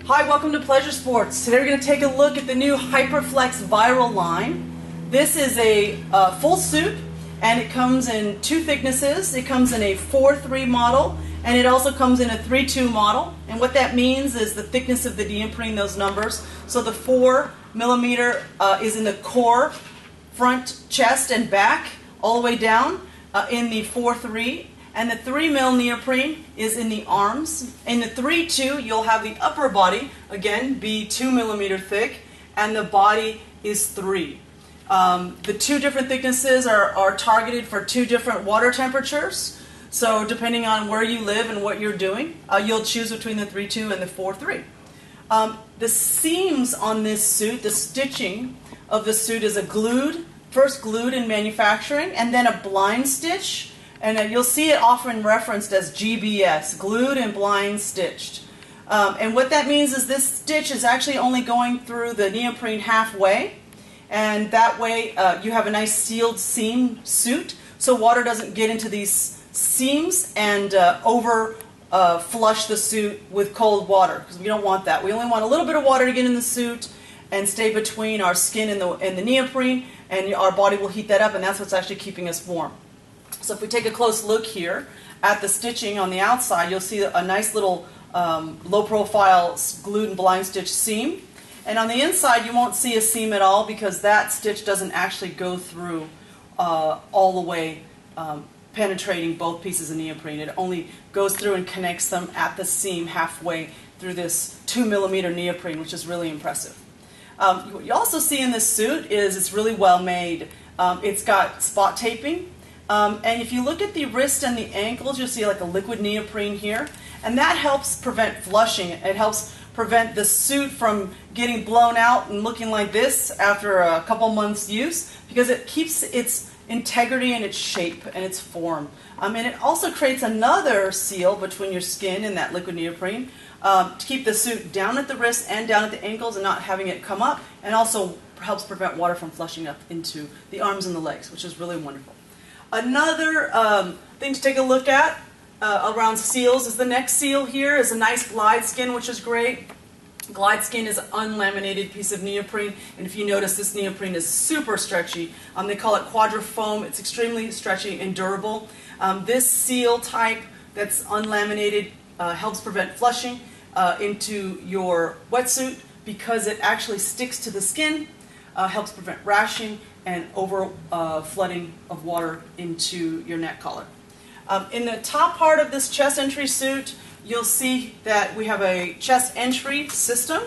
Hi, welcome to PleasureSports. Today we're going to take a look at the new Hyperflex Vyrl line. This is a full suit and it comes in two thicknesses. It comes in a 4-3 model and it also comes in a 3-2 model. And what that means is the thickness of the neoprene, those numbers. So the 4mm is in the core, front, chest, and back, all the way down in the 4-3. And the 3mm neoprene is in the arms. In the 3-2, you'll have the upper body, again, be 2mm thick, and the body is 3. The two different thicknesses are targeted for two different water temperatures. So depending on where you live and what you're doing, you'll choose between the 3-2 and the 4-3. The seams on this suit, the stitching of the suit is first glued in manufacturing, and then a blind stitch. And you'll see it often referenced as GBS, glued and blind stitched. And what that means is this stitch is actually only going through the neoprene halfway, and that way you have a nice sealed seam suit, so water doesn't get into these seams and flush the suit with cold water, because we don't want that. We only want a little bit of water to get in the suit and stay between our skin and the neoprene, and our body will heat that up, and that's what's actually keeping us warm. So if we take a close look here at the stitching on the outside, you'll see a nice little low-profile glued and blind stitch seam. And on the inside, you won't see a seam at all because that stitch doesn't actually go through all the way, penetrating both pieces of neoprene. It only goes through and connects them at the seam halfway through this 2mm neoprene, which is really impressive. What you also see in this suit is it's really well made. It's got spot taping. And if you look at the wrist and the ankles, you'll see like a liquid neoprene here, and that helps prevent flushing. It helps prevent the suit from getting blown out and looking like this after a couple months use, because it keeps its integrity and its shape and its form. And it also creates another seal between your skin and that liquid neoprene to keep the suit down at the wrist and down at the ankles and not having it come up, and also helps prevent water from flushing up into the arms and the legs, which is really wonderful. Another thing to take a look at around seals is the neck seal here is a nice glide skin, which is great. Glide skin is an unlaminated piece of neoprene, and if you notice, this neoprene is super stretchy. They call it quadrifoam. It's extremely stretchy and durable. This seal type that's unlaminated helps prevent flushing into your wetsuit because it actually sticks to the skin, helps prevent rashing and flooding of water into your neck collar. In the top part of this chest entry suit, you'll see that we have a chest entry system.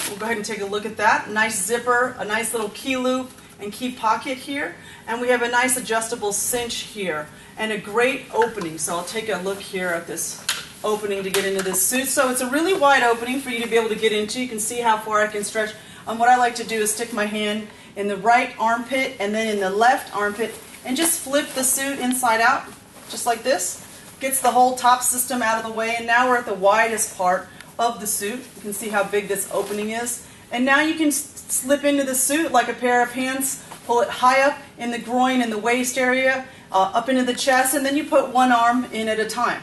We'll go ahead and take a look at that. Nice zipper, a nice little key loop and key pocket here, and we have a nice adjustable cinch here and a great opening. So I'll take a look here at this opening to get into this suit. So it's a really wide opening for you to be able to get into. You can see how far I can stretch. What I like to do is stick my hand in the right armpit and then in the left armpit and just flip the suit inside out, just like this. Gets the whole top system out of the way, and now we're at the widest part of the suit. You can see how big this opening is. And now you can slip into the suit like a pair of pants, pull it high up in the groin and the waist area, up into the chest, and then you put one arm in at a time.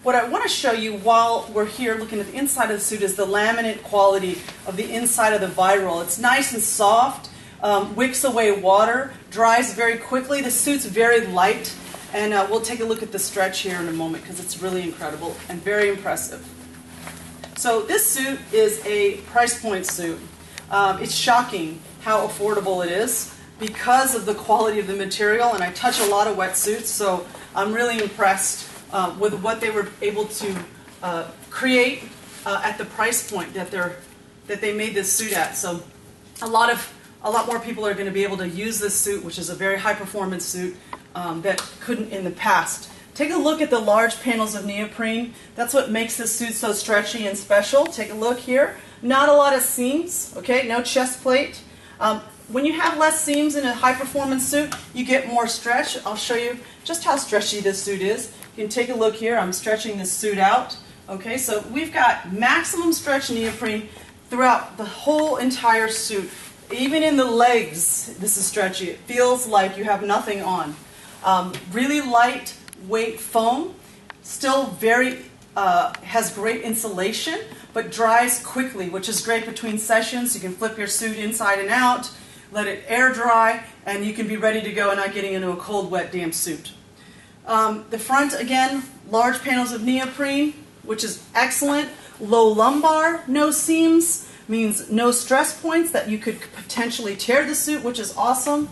What I want to show you while we're here looking at the inside of the suit is the laminate quality of the inside of the Vyrl. It's nice and soft, wicks away water, dries very quickly. The suit's very light, and we'll take a look at the stretch here in a moment because it's really incredible and very impressive. So this suit is a price point suit. It's shocking how affordable it is because of the quality of the material, and I touch a lot of wetsuits, so I'm really impressed with what they were able to create at the price point that they made this suit at. So a lot more people are going to be able to use this suit, which is a very high performance suit that couldn't in the past. Take a look at the large panels of neoprene. That's what makes this suit so stretchy and special. Take a look here. Not a lot of seams, okay? No chest plate. When you have less seams in a high performance suit, you get more stretch. I'll show you just how stretchy this suit is. You can take a look here. I'm stretching this suit out. Okay, so we've got maximum stretch neoprene throughout the whole entire suit. Even in the legs, this is stretchy. It feels like you have nothing on. Really light weight foam, still very has great insulation, but dries quickly, which is great between sessions. You can flip your suit inside and out, let it air dry, and you can be ready to go and not getting into a cold, wet, damp suit. The front, again, large panels of neoprene, which is excellent. Low lumbar, no seams, means no stress points that you could potentially tear the suit, which is awesome.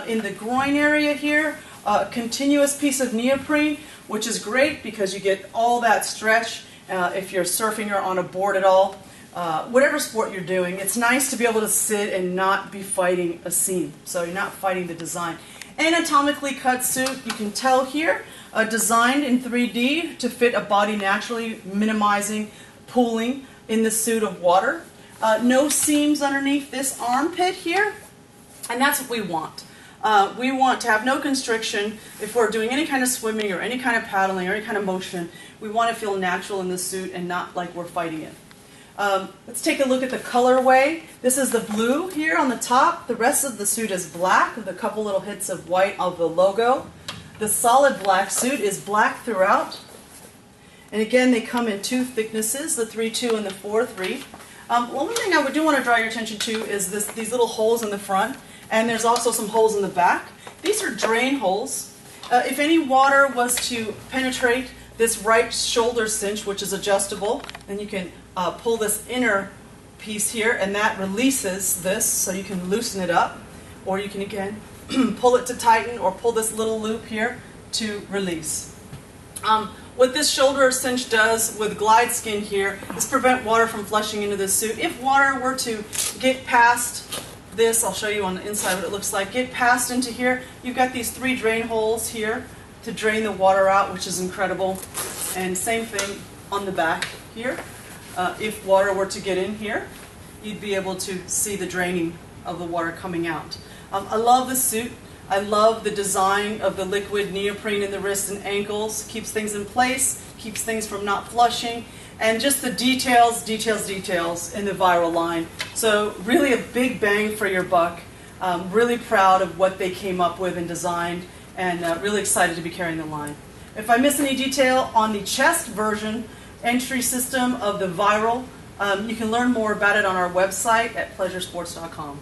In the groin area here, a continuous piece of neoprene, which is great because you get all that stretch if you're surfing or on a board at all. Whatever sport you're doing, it's nice to be able to sit and not be fighting a seam, so you're not fighting the design. Anatomically cut suit, you can tell here, designed in 3D to fit a body naturally, minimizing pooling in the suit of water. No seams underneath this armpit here, and that's what we want. We want to have no constriction if we're doing any kind of swimming or any kind of paddling or any kind of motion. We want to feel natural in the suit and not like we're fighting it. Let's take a look at the colorway. This is the blue here on the top. The rest of the suit is black with a couple little hits of white of the logo. The solid black suit is black throughout. And again, they come in two thicknesses, the 3.2 and the 4.3. One thing I do want to draw your attention to is these little holes in the front, and there's also some holes in the back. These are drain holes. If any water was to penetrate this right shoulder cinch, which is adjustable, then you can pull this inner piece here, and that releases this, so you can loosen it up, or you can again pull it to tighten, or pull this little loop here to release. What this shoulder cinch does with glide skin here is prevent water from flushing into the suit. If water were to get past this, I'll show you on the inside what it looks like, get past into here, you've got these 3 drain holes here to drain the water out, which is incredible. And same thing on the back here. If water were to get in here, you'd be able to see the draining of the water coming out. I love the suit. I love the design of the liquid neoprene in the wrists and ankles. Keeps things in place, keeps things from not flushing, and just the details in the VYRL line. So really a big bang for your buck. Really proud of what they came up with and designed, and really excited to be carrying the line. If I miss any detail on the chest version entry system of the VYRL, you can learn more about it on our website at PleasureSports.com.